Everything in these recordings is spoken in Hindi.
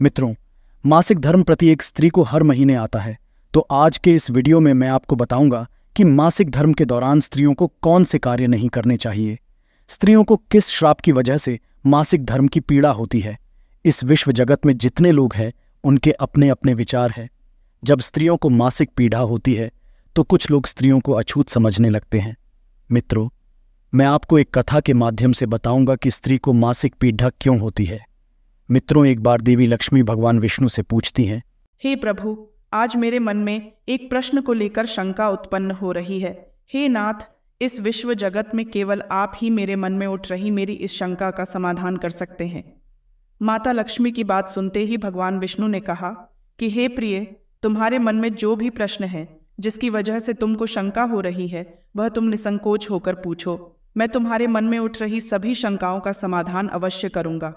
मित्रों, मासिक धर्म प्रति एक स्त्री को हर महीने आता है। तो आज के इस वीडियो में मैं आपको बताऊंगा कि मासिक धर्म के दौरान स्त्रियों को कौन से कार्य नहीं करने चाहिए। स्त्रियों को किस श्राप की वजह से मासिक धर्म की पीड़ा होती है। इस विश्व जगत में जितने लोग हैं उनके अपने अपने विचार हैं। जब स्त्रियों को मासिक पीड़ा होती है तो कुछ लोग स्त्रियों को अछूत समझने लगते हैं। मित्रों, मैं आपको एक कथा के माध्यम से बताऊंगा कि स्त्री को मासिक पीड़ा क्यों होती है। मित्रों, एक बार देवी लक्ष्मी भगवान विष्णु से पूछती हैं, हे प्रभु, आज मेरे मन में एक प्रश्न को लेकर शंका उत्पन्न हो रही है। हे नाथ, इस विश्व जगत में केवल आप ही मेरे मन में उठ रही मेरी इस शंका का समाधान कर सकते हैं। माता लक्ष्मी की बात सुनते ही भगवान विष्णु ने कहा कि हे प्रिय, तुम्हारे मन में जो भी प्रश्न है जिसकी वजह से तुमको शंका हो रही है वह तुम निसंकोच होकर पूछो। मैं तुम्हारे मन में उठ रही सभी शंकाओं का समाधान अवश्य करूंगा।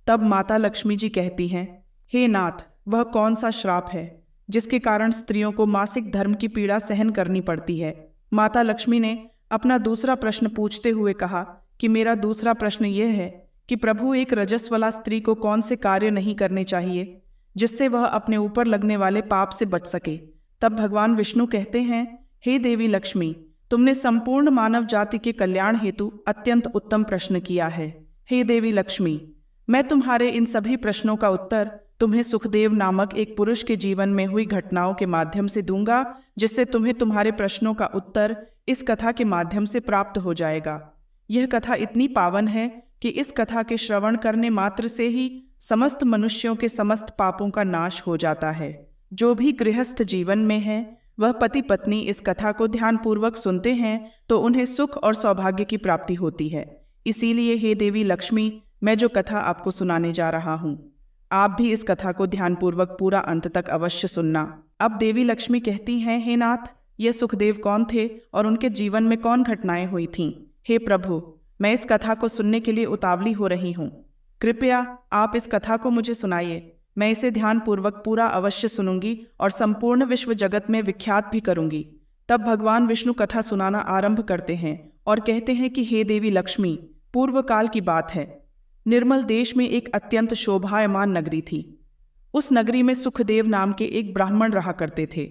तब माता लक्ष्मी जी कहती हैं, हे नाथ, वह कौन सा श्राप है जिसके कारण स्त्रियों को मासिक धर्म की पीड़ा सहन करनी पड़ती है। माता लक्ष्मी ने अपना दूसरा प्रश्न पूछते हुए कहा कि मेरा दूसरा प्रश्न यह है कि प्रभु, एक रजस्वला स्त्री को कौन से कार्य नहीं करने चाहिए जिससे वह अपने ऊपर लगने वाले पाप से बच सके। तब भगवान विष्णु कहते हैं, हे देवी लक्ष्मी, तुमने संपूर्ण मानव जाति के कल्याण हेतु अत्यंत उत्तम प्रश्न किया है। हे देवी लक्ष्मी, मैं तुम्हारे इन सभी प्रश्नों का उत्तर तुम्हें सुखदेव नामक एक पुरुष के जीवन में हुई घटनाओं के माध्यम से दूंगा, जिससे तुम्हें तुम्हारे प्रश्नों का उत्तर इस कथा के माध्यम से प्राप्त हो जाएगा। यह कथा इतनी पावन है कि इस कथा के श्रवण करने मात्र से ही समस्त मनुष्यों के समस्त पापों का नाश हो जाता है। जो भी गृहस्थ जीवन में है वह पति पत्नी इस कथा को ध्यानपूर्वक सुनते हैं तो उन्हें सुख और सौभाग्य की प्राप्ति होती है। इसीलिए हे देवी लक्ष्मी, मैं जो कथा आपको सुनाने जा रहा हूँ, आप भी इस कथा को ध्यानपूर्वक पूरा अंत तक अवश्य सुनना। अब देवी लक्ष्मी कहती हैं, हे नाथ, ये सुखदेव कौन थे और उनके जीवन में कौन घटनाएं हुई थीं। हे प्रभु, मैं इस कथा को सुनने के लिए उतावली हो रही हूँ। कृपया आप इस कथा को मुझे सुनाइए। मैं इसे ध्यानपूर्वक पूरा अवश्य सुनूंगी और संपूर्ण विश्व जगत में विख्यात भी करूंगी। तब भगवान विष्णु कथा सुनाना आरंभ करते हैं और कहते हैं कि हे देवी लक्ष्मी, पूर्व काल की बात है। निर्मल देश में एक अत्यंत शोभायमान नगरी थी। उस नगरी में सुखदेव नाम के एक ब्राह्मण रहा करते थे।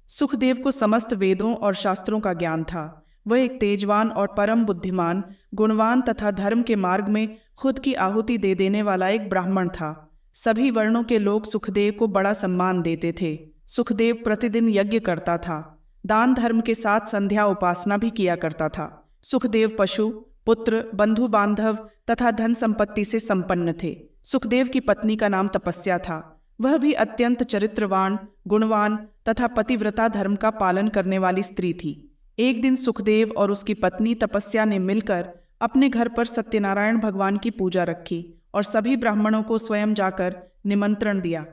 सुखदेव को समस्त वेदों और शास्त्रों का ज्ञान था। वह एक तेजवान और परम बुद्धिमान, गुणवान तथा धर्म के मार्ग में खुद की आहुति दे देने वाला एक ब्राह्मण था। सभी वर्णों के लोग सुखदेव को बड़ा सम्मान देते थे। सुखदेव प्रतिदिन यज्ञ करता था। दान धर्म के साथ संध्या उपासना भी किया करता था। सुखदेव पशु, पुत्र, बंधु बांधव तथा धन संपत्ति से संपन्न थे। सुखदेव की पत्नी का नाम तपस्या था। वह भी अत्यंत चरित्रवान, गुणवान तथा पतिव्रता धर्म का पालन करने वाली स्त्री थी। एक दिन सुखदेव और उसकी पत्नी तपस्या ने मिलकर अपने घर पर सत्यनारायण भगवान की पूजा रखी और सभी ब्राह्मणों को स्वयं जाकर निमंत्रण दिया।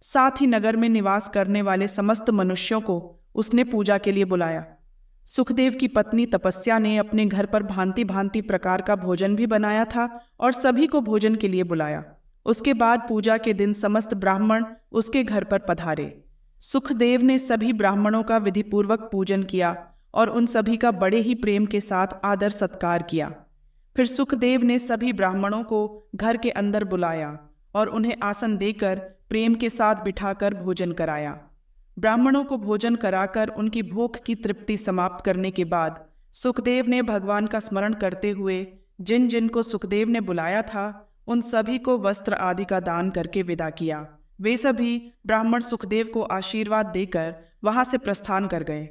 साथ ही नगर में निवास करने वाले समस्त मनुष्यों को उसने पूजा के लिए बुलाया। सुखदेव की पत्नी तपस्या ने अपने घर पर भांति भांति प्रकार का भोजन भी बनाया था और सभी को भोजन के लिए बुलाया। उसके बाद पूजा के दिन समस्त ब्राह्मण उसके घर पर पधारे। सुखदेव ने सभी ब्राह्मणों का विधिपूर्वक पूजन किया और उन सभी का बड़े ही प्रेम के साथ आदर सत्कार किया। फिर सुखदेव ने सभी ब्राह्मणों को घर के अंदर बुलाया और उन्हें आसन देकर प्रेम के साथ बिठाकर भोजन कराया। ब्राह्मणों को भोजन कराकर उनकी भूख की तृप्ति समाप्त करने के बाद सुखदेव ने भगवान का स्मरण करते हुए जिन जिन को सुखदेव ने बुलाया था उन सभी को वस्त्र आदि का दान करके विदा किया। वे सभी ब्राह्मण सुखदेव को आशीर्वाद देकर वहां से प्रस्थान कर गए।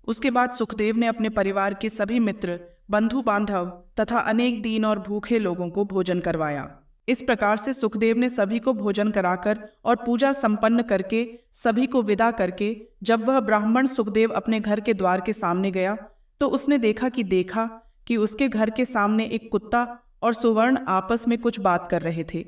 उसके बाद सुखदेव ने अपने परिवार के सभी मित्र, बंधु बांधव तथा अनेक दीन और भूखे लोगों को भोजन करवाया। इस प्रकार से सुखदेव ने सभी को भोजन कराकर और पूजा संपन्न करके सभी को विदा करके जब वह ब्राह्मण सुखदेव अपने घर के द्वार के सामने गया तो उसने देखा कि उसके घर के सामने एक कुत्ता और सुवर्ण आपस में कुछ बात कर रहे थे।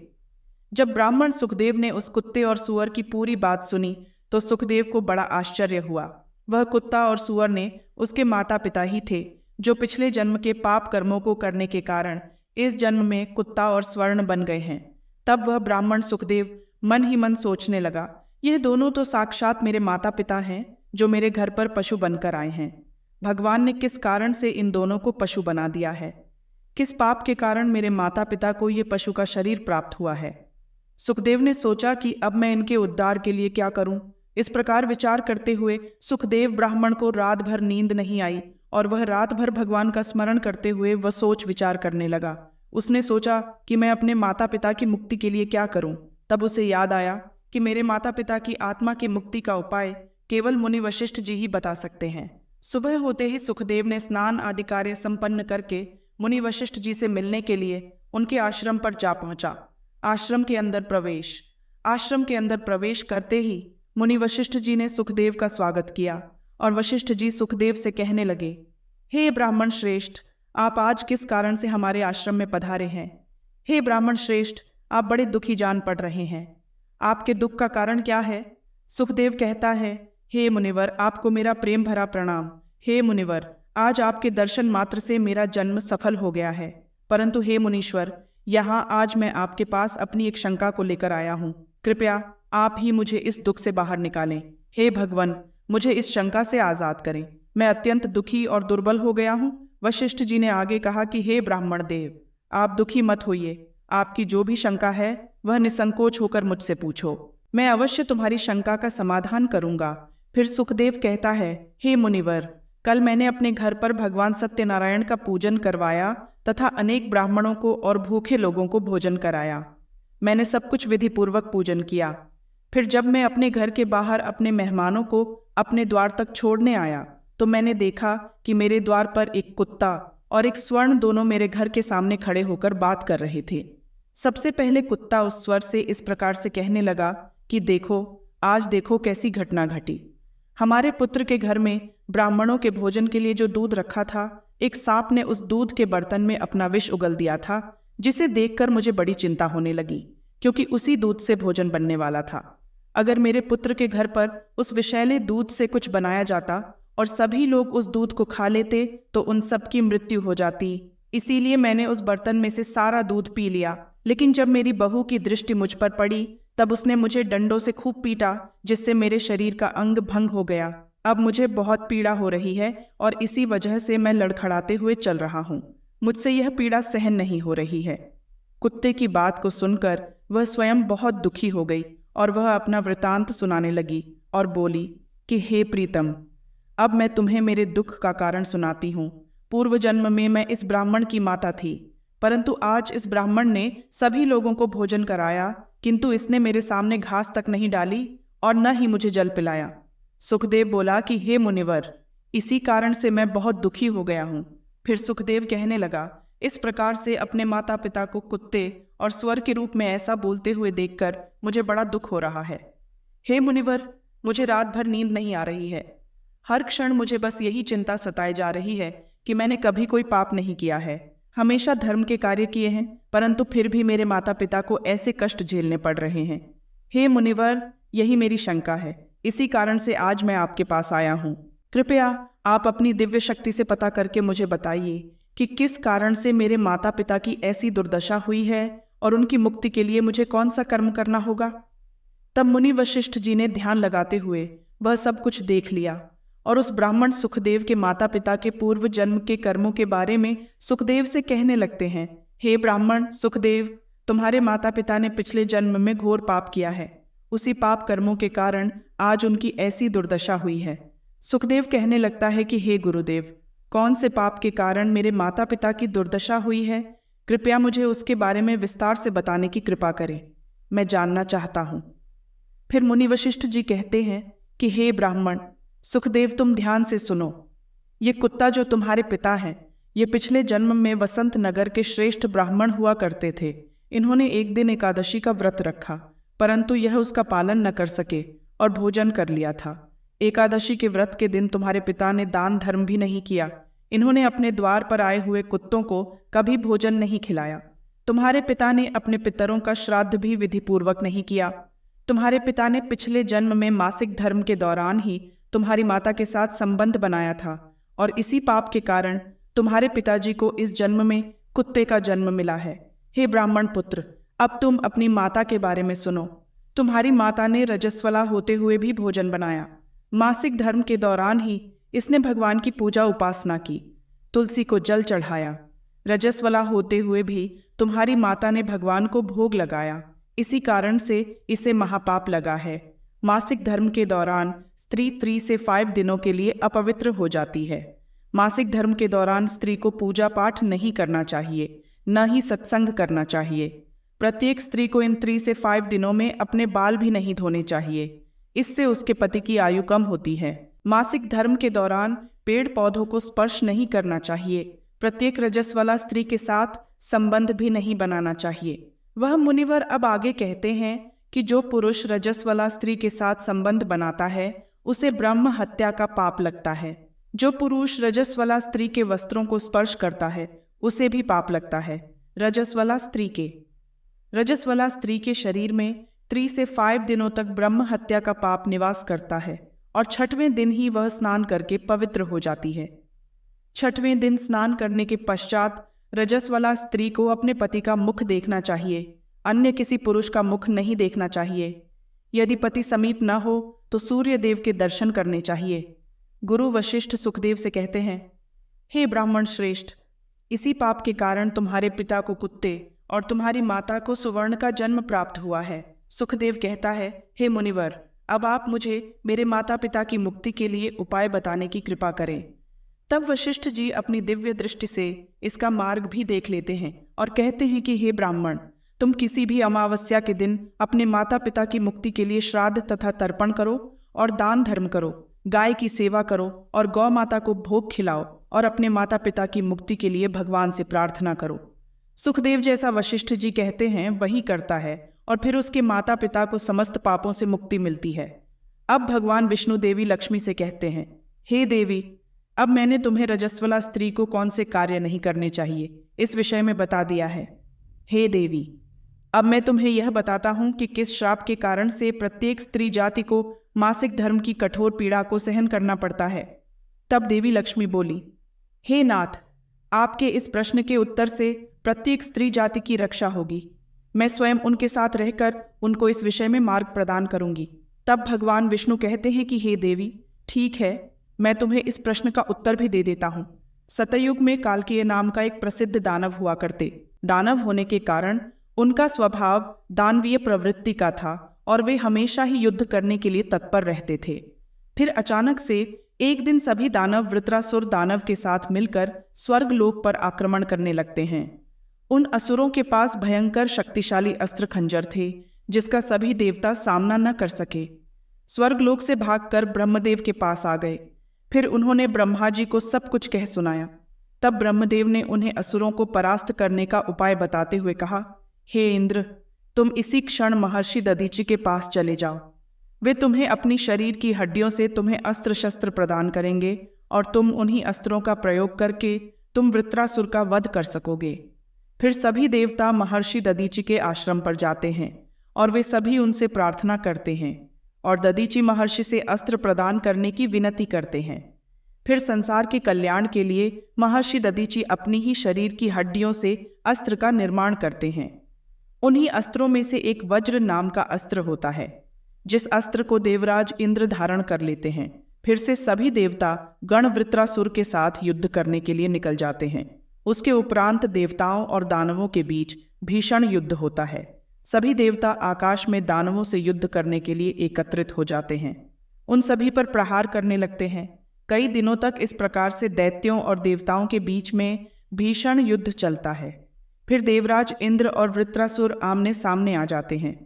जब ब्राह्मण सुखदेव ने उस कुत्ते और सुअर की पूरी बात सुनी तो सुखदेव को बड़ा आश्चर्य हुआ। वह कुत्ता और सुअर ने उसके माता पिता ही थे, जो पिछले जन्म के पाप कर्मों को करने के कारण इस जन्म में कुत्ता और स्वर्ण बन गए हैं। तब वह ब्राह्मण सुखदेव मन ही मन सोचने लगा, यह दोनों तो साक्षात मेरे माता पिता हैं जो मेरे घर पर पशु बनकर आए हैं। भगवान ने किस कारण से इन दोनों को पशु बना दिया है? किस पाप के कारण मेरे माता पिता को ये पशु का शरीर प्राप्त हुआ है? सुखदेव ने सोचा कि अब मैं इनके उद्धार के लिए क्या करूं। इस प्रकार विचार करते हुए सुखदेव ब्राह्मण को रात भर नींद नहीं आई और वह रात भर भगवान का स्मरण करते हुए वह सोच विचार करने लगा। उसने सोचा कि मैं अपने माता पिता की मुक्ति के लिए क्या करूं। तब उसे याद आया कि मेरे माता पिता की आत्मा की मुक्ति का उपाय केवल मुनि वशिष्ठ जी ही बता सकते हैं। सुबह होते ही सुखदेव ने स्नान आदि कार्य संपन्न करके मुनि वशिष्ठ जी से मिलने के लिए उनके आश्रम पर जा पहुंचा। आश्रम के अंदर प्रवेश करते ही मुनि वशिष्ठ जी ने सुखदेव का स्वागत किया और वशिष्ठ जी सुखदेव से कहने लगे, हे ब्राह्मण श्रेष्ठ, आप आज किस कारण से हमारे आश्रम में पधारे हैं? हे ब्राह्मण श्रेष्ठ, आप बड़े दुखी जान पड़ रहे हैं। आपके दुख का कारण क्या है? सुखदेव कहता है, हे मुनिवर, आपको मेरा प्रेम भरा प्रणाम। हे मुनिवर, आज आपके दर्शन मात्र से मेरा जन्म सफल हो गया है। परंतु हे मुनीश्वर, यहाँ आज मैं आपके पास अपनी एक शंका को लेकर आया हूँ। कृपया आप ही मुझे इस दुख से बाहर निकालें। हे भगवान, मुझे इस शंका से आज़ाद करें। मैं अत्यंत दुखी और दुर्बल हो गया हूँ। वशिष्ठ जी ने आगे कहा कि हे ब्राह्मण देव, आप दुखी मत होइए। आपकी जो भी शंका है वह निसंकोच होकर मुझसे पूछो, मैं अवश्य तुम्हारी शंका का समाधान करूंगा। फिर सुखदेव कहता है, हे मुनिवर, कल मैंने अपने घर पर भगवान सत्यनारायण का पूजन करवाया तथा अनेक ब्राह्मणों को और भूखे लोगों को भोजन कराया। मैंने सब कुछ विधि पूर्वक पूजन किया। फिर जब मैं अपने घर के बाहर अपने मेहमानों को अपने द्वार तक छोड़ने आया तो मैंने देखा कि मेरे द्वार पर एक कुत्ता और एक स्वर्ण दोनों मेरे घर के सामने खड़े होकर बात कर रहे थे। सबसे पहले कुत्ता उस स्वर से इस प्रकार से कहने लगा कि देखो, आज देखो कैसी घटना घटी। हमारे पुत्र के घर में ब्राह्मणों के भोजन के लिए जो दूध रखा था, एक सांप ने उस दूध के बर्तन में अपना विष उगल दिया था, जिसे देखकर मुझे बड़ी चिंता होने लगी, क्योंकि उसी दूध से भोजन बनने वाला था। अगर मेरे पुत्र के घर पर उस विषैले दूध से कुछ बनाया जाता और सभी लोग उस दूध को खा लेते तो उन सब की मृत्यु हो जाती। इसीलिए मैंने उस बर्तन में से सारा दूध पी लिया। लेकिन जब मेरी बहू की दृष्टि मुझ पर पड़ी तब उसने मुझे डंडों से खूब पीटा, जिससे मेरे शरीर का अंग भंग हो गया। अब मुझे बहुत पीड़ा हो रही है और इसी वजह से मैं लड़खड़ाते हुए चल रहा हूँ। मुझसे यह पीड़ा सहन नहीं हो रही है। कुत्ते की बात को सुनकर वह स्वयं बहुत दुखी हो गई और वह अपना वृतांत सुनाने लगी और बोली कि हे प्रीतम, अब मैं तुम्हें मेरे दुख का कारण सुनाती हूँ। पूर्व जन्म में मैं इस ब्राह्मण की माता थी, परंतु आज इस ब्राह्मण ने सभी लोगों को भोजन कराया, किंतु इसने मेरे सामने घास तक नहीं डाली और न ही मुझे जल पिलाया। सुखदेव बोला कि हे मुनिवर, इसी कारण से मैं बहुत दुखी हो गया हूँ। फिर सुखदेव कहने लगा, इस प्रकार से अपने माता पिता को कुत्ते और स्वर के रूप में ऐसा बोलते हुए देखकर मुझे बड़ा दुख हो रहा है। हे मुनिवर, मुझे रात भर नींद नहीं आ रही है। हर क्षण मुझे बस यही चिंता सताए जा रही है कि मैंने कभी कोई पाप नहीं किया है, हमेशा धर्म के कार्य किए हैं, परंतु फिर भी मेरे माता पिता को ऐसे कष्ट झेलने पड़ रहे हैं। हे मुनिवर, यही मेरी शंका है। इसी कारण से आज मैं आपके पास आया हूँ। कृपया आप अपनी दिव्य शक्ति से पता करके मुझे बताइए कि किस कारण से मेरे माता पिता की ऐसी दुर्दशा हुई है और उनकी मुक्ति के लिए मुझे कौन सा कर्म करना होगा। तब मुनि वशिष्ठ जी ने ध्यान लगाते हुए वह सब कुछ देख लिया और उस ब्राह्मण सुखदेव के माता पिता के पूर्व जन्म के कर्मों के बारे में सुखदेव से कहने लगते हैं, हे ब्राह्मण सुखदेव, तुम्हारे माता पिता ने पिछले जन्म में घोर पाप किया है। उसी पाप कर्मों के कारण आज उनकी ऐसी दुर्दशा हुई है। सुखदेव कहने लगता है कि हे गुरुदेव, कौन से पाप के कारण मेरे माता पिता की दुर्दशा हुई है? कृपया मुझे उसके बारे में विस्तार से बताने की कृपा करें, मैं जानना चाहता हूँ। फिर मुनि वशिष्ठ जी कहते हैं कि हे ब्राह्मण सुखदेव, तुम ध्यान से सुनो। ये कुत्ता जो तुम्हारे पिता हैं, ये पिछले जन्म में वसंत नगर के श्रेष्ठ ब्राह्मण हुआ करते थे। इन्होंने एक दिन एकादशी का व्रत रखा, परंतु यह उसका पालन न कर सके और भोजन कर लिया था। एकादशी के व्रत के दिन तुम्हारे पिता ने दान धर्म भी नहीं किया। इन्होंने अपने द्वार पर आए हुए कुत्तों को कभी भोजन नहीं खिलाया। तुम्हारे पिता ने अपने पितरों का श्राद्ध भी विधिपूर्वक नहीं किया। तुम्हारे पिता ने पिछले जन्म में मासिक धर्म के दौरान ही तुम्हारी माता के साथ संबंध बनाया था और इसी पाप के कारण तुम्हारे पिताजी को इस जन्म में कुत्ते का जन्म मिला है। हे ब्राह्मण पुत्र, अब तुम अपनी माता के बारे में सुनो। तुम्हारी माता ने रजस्वला होते हुए भी भोजन बनाया। मासिक धर्म के दौरान ही इसने भगवान की पूजा उपासना की, तुलसी को जल चढ़ाया। रजस्वला होते हुए भी तुम्हारी माता ने भगवान को भोग लगाया। इसी कारण से इसे महापाप लगा है। मासिक धर्म के दौरान स्त्री 3 से 5 दिनों के लिए अपवित्र हो जाती है। मासिक धर्म के दौरान स्त्री को पूजा पाठ नहीं करना चाहिए, न ही सत्संग करना चाहिए। प्रत्येक स्त्री को इन 3 से 5 दिनों में अपने बाल भी नहीं धोने चाहिए, इससे उसके पति की आयु कम होती है। मासिक धर्म के दौरान पेड़ पौधों को स्पर्श नहीं करना चाहिए। प्रत्येक रजस वाला स्त्री के साथ संबंध भी नहीं बनाना चाहिए। वह मुनिवर अब आगे कहते हैं कि जो पुरुष रजस वाला स्त्री के साथ संबंध बनाता है उसे ब्रह्म हत्या का पाप लगता है। जो पुरुष रजस वाला स्त्री के वस्त्रों को स्पर्श करता है उसे भी पाप लगता है। रजस वाला स्त्री के शरीर में 3 से 5 दिनों तक ब्रह्म हत्या का पाप निवास करता है और 6वें दिन ही वह स्नान करके पवित्र हो जाती है। 6वें दिन स्नान करने के पश्चात रजस वाला स्त्री को अपने पति का मुख देखना चाहिए, अन्य किसी पुरुष का मुख नहीं देखना चाहिए। यदि पति समीप न हो तो सूर्य देव के दर्शन करने चाहिए। गुरु वशिष्ठ सुखदेव से कहते हैं, हे ब्राह्मण श्रेष्ठ, इसी पाप के कारण तुम्हारे पिता को कुत्ते और तुम्हारी माता को सुवर्ण का जन्म प्राप्त हुआ है। सुखदेव कहता है, हे मुनिवर, अब आप मुझे मेरे माता पिता की मुक्ति के लिए उपाय बताने की कृपा करें। तब वशिष्ठ जी अपनी दिव्य दृष्टि से इसका मार्ग भी देख लेते हैं और कहते हैं कि हे ब्राह्मण, तुम किसी भी अमावस्या के दिन अपने माता पिता की मुक्ति के लिए श्राद्ध तथा तर्पण करो और दान धर्म करो, गाय की सेवा करो और गौ माता को भोग खिलाओ और अपने माता पिता की मुक्ति के लिए भगवान से प्रार्थना करो। सुखदेव जैसा वशिष्ठ जी कहते हैं वही करता है और फिर उसके माता पिता को समस्त पापों से मुक्ति मिलती है। अब भगवान विष्णु देवी लक्ष्मी से कहते हैं, हे देवी, अब मैंने तुम्हें रजस्वला स्त्री को कौन से कार्य नहीं करने चाहिए इस विषय में बता दिया है। हे देवी, अब मैं तुम्हें यह बताता हूँ कि किस श्राप के कारण से प्रत्येक स्त्री जाति को मासिक धर्म की कठोर पीड़ा को सहन करना पड़ता है। तब देवी लक्ष्मी बोली, हे नाथ, आपके इस प्रश्न के उत्तर से प्रत्येक स्त्री जाति की रक्षा होगी। मैं स्वयं उनके साथ रहकर उनको इस विषय में मार्ग प्रदान करूंगी। तब भगवान विष्णु कहते हैं कि हे देवी, ठीक है, मैं तुम्हें इस प्रश्न का उत्तर भी दे देता हूँ। सतयुग में कालकीय नाम का एक प्रसिद्ध दानव हुआ करते। दानव होने के कारण उनका स्वभाव दानवीय प्रवृत्ति का था और वे हमेशा ही युद्ध करने के लिए तत्पर रहते थे। फिर अचानक से एक दिन सभी दानव वृत्रासुर दानव के साथ मिलकर स्वर्गलोक पर आक्रमण करने लगते हैं। उन असुरों के पास भयंकर शक्तिशाली अस्त्र खंजर थे जिसका सभी देवता सामना न कर सके। स्वर्गलोक से भागकर ब्रह्मदेव के पास आ गए। फिर उन्होंने ब्रह्मा जी को सब कुछ कह सुनाया। तब ब्रह्मदेव ने उन्हें असुरों को परास्त करने का उपाय बताते हुए कहा, हे इंद्र, तुम इसी क्षण महर्षि दधीचि के पास चले जाओ। वे तुम्हें अपनी शरीर की हड्डियों से तुम्हें अस्त्र शस्त्र प्रदान करेंगे और तुम उन्हीं अस्त्रों का प्रयोग करके तुम वृत्रासुर का वध कर सकोगे। फिर सभी देवता महर्षि दधीचि के आश्रम पर जाते हैं और वे सभी उनसे प्रार्थना करते हैं और दधीचि महर्षि से अस्त्र प्रदान करने की विनती करते हैं। फिर संसार के कल्याण के लिए महर्षि दधीचि अपनी ही शरीर की हड्डियों से अस्त्र का निर्माण करते हैं। उन्हीं अस्त्रों में से एक वज्र नाम का अस्त्र होता है, जिस अस्त्र को देवराज इंद्र धारण कर लेते हैं। फिर से सभी देवता गण वृत्रासुर के साथ युद्ध करने के लिए निकल जाते हैं। उसके उपरांत देवताओं और दानवों के बीच भीषण युद्ध होता है। सभी देवता आकाश में दानवों से युद्ध करने के लिए एकत्रित हो जाते हैं। उन सभी पर प्रहार करने लगते हैं। कई दिनों तक इस प्रकार से दैत्यों और देवताओं के बीच में भीषण युद्ध चलता है। फिर देवराज इंद्र और वृत्रासुर आमने सामने आ जाते हैं।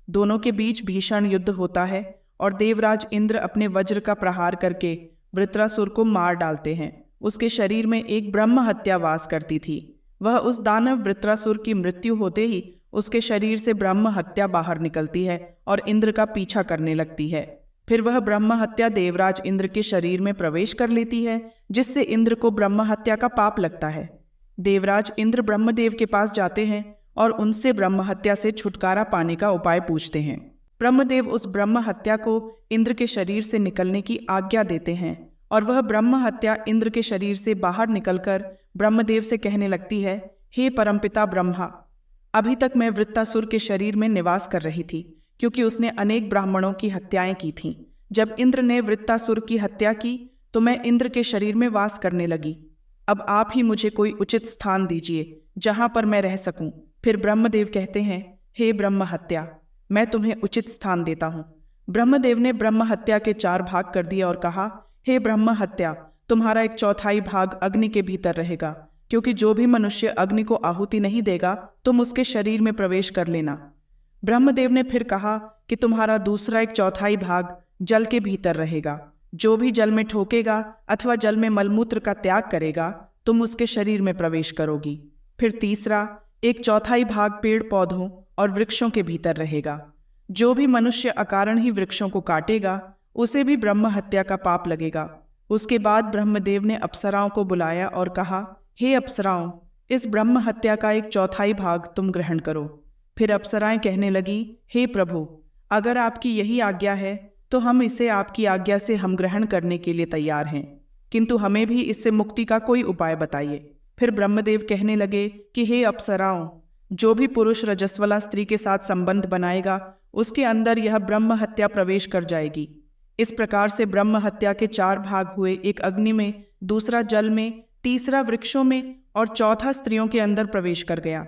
दोनों के बीच भीषण युद्ध होता है और देवराज इंद्र अपने वज्र का प्रहार करके वृत्रासुर को मार डालते हैं। उसके शरीर में एक ब्रह्म हत्या वास करती थी। वह उस दानव वृत्रासुर की मृत्यु होते ही उसके शरीर से ब्रह्म हत्या बाहर निकलती है और इंद्र का पीछा करने लगती है। फिर वह ब्रह्म हत्या देवराज इंद्र के शरीर में प्रवेश कर लेती है, जिससे इंद्र को ब्रह्म हत्या का पाप लगता है। देवराज इंद्र ब्रह्मदेव के पास जाते हैं और उनसे ब्रह्म हत्या से छुटकारा पाने का उपाय पूछते हैं। ब्रह्मदेव उस ब्रह्म हत्या को इंद्र के शरीर से निकलने की आज्ञा देते हैं और वह ब्रह्म हत्या इंद्र के शरीर से बाहर निकलकर ब्रह्मदेव से कहने लगती है, हे परमपिता ब्रह्मा, अभी तक मैं वृत्तासुर के शरीर में निवास कर रही थी, क्योंकि उसने अनेक ब्राह्मणों की हत्याएं की थीं। जब इंद्र ने वृत्तासुर की हत्या की तो मैं इंद्र के शरीर में वास करने लगी। अब आप ही मुझे कोई उचित स्थान दीजिए जहां पर मैं रह सकूं। फिर ब्रह्मदेव कहते हैं, हे ब्रह्म हत्या, मैं तुम्हें उचित स्थान देता हूँ। ब्रह्मदेव ने ब्रह्म हत्या के 4 भाग कर दिए और कहा, हे ब्रह्म हत्या, तुम्हारा 1/4 भाग अग्नि के भीतर रहेगा, क्योंकि जो भी मनुष्य अग्नि को आहुति नहीं देगा तुम उसके शरीर में प्रवेश कर लेना। ब्रह्मदेव ने फिर कहा कि तुम्हारा दूसरा 1/4 भाग जल के भीतर रहेगा। जो भी जल में ठोकेगा अथवा जल में मलमूत्र का त्याग करेगा तुम उसके शरीर में प्रवेश करोगी। फिर तीसरा 1/4 भाग पेड़ पौधों और वृक्षों के भीतर रहेगा। जो भी मनुष्य अकारण ही वृक्षों को काटेगा उसे भी ब्रह्म हत्या का पाप लगेगा। उसके बाद ब्रह्मदेव ने अप्सराओं को बुलाया और कहा, हे अप्सराओं, इस ब्रह्म हत्या का 1/4 भाग तुम ग्रहण करो। फिर अप्सराएं कहने लगी, हे प्रभु, अगर आपकी यही आज्ञा है तो हम इसे आपकी आज्ञा से हम ग्रहण करने के लिए तैयार हैं, किंतु हमें भी इससे मुक्ति का कोई उपाय बताइए। फिर ब्रह्मदेव कहने लगे कि हे अप्सराओं, जो भी पुरुष रजस्वला स्त्री के साथ संबंध बनाएगा उसके अंदर यह ब्रह्म हत्या प्रवेश कर जाएगी। इस प्रकार से ब्रह्म हत्या के 4 भाग हुए, एक अग्नि में, दूसरा जल में, तीसरा वृक्षों में और चौथा स्त्रियों के अंदर प्रवेश कर गया।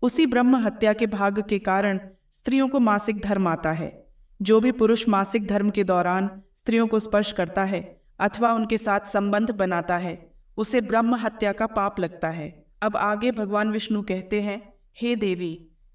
उसी ब्रह्म हत्या के भाग के कारण स्त्रियों को मासिक धर्म आता है। जो भी पुरुष मासिक धर्म के दौरान स्त्रियों को स्पर्श करता है अथवा उनके साथ संबंध बनाता है उसे ब्रह्म हत्या का पाप लगता है। अब आगे भगवान विष्णु कहते हैं, हे देवी,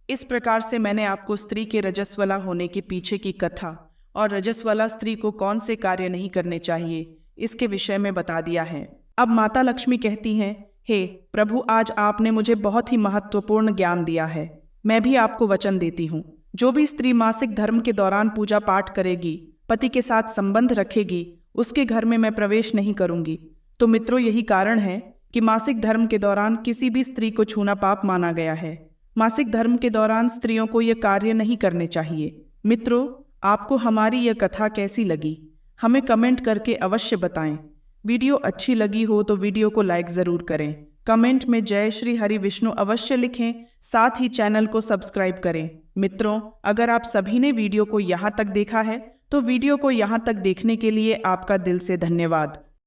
इस प्रकार से मैंने आपको स्त्री के रजस्वला होने के पीछे की कथा और रजस्वला स्त्री को कौन से कार्य नहीं करने चाहिए इसके विषय में बता दिया है। अब माता लक्ष्मी कहती हैं, हे प्रभु, आज आपने मुझे बहुत ही महत्वपूर्ण ज्ञान दिया है। मैं भी आपको वचन देती हूँ, जो भी स्त्री मासिक धर्म के दौरान पूजा पाठ करेगी, पति के साथ संबंध रखेगी, उसके घर में मैं प्रवेश नहीं करूंगी। तो मित्रों, यही कारण है कि मासिक धर्म के दौरान किसी भी स्त्री को छूना पाप माना गया है। मासिक धर्म के दौरान स्त्रियों को ये कार्य नहीं करने चाहिए। मित्रों, आपको हमारी यह कथा कैसी लगी हमें कमेंट करके अवश्य बताएं। वीडियो अच्छी लगी हो तो वीडियो को लाइक ज़रूर करें। कमेंट में जय श्री हरि विष्णु अवश्य लिखें, साथ ही चैनल को सब्सक्राइब करें। मित्रों, अगर आप सभी ने वीडियो को यहाँ तक देखा है तो वीडियो को यहाँ तक देखने के लिए आपका दिल से धन्यवाद।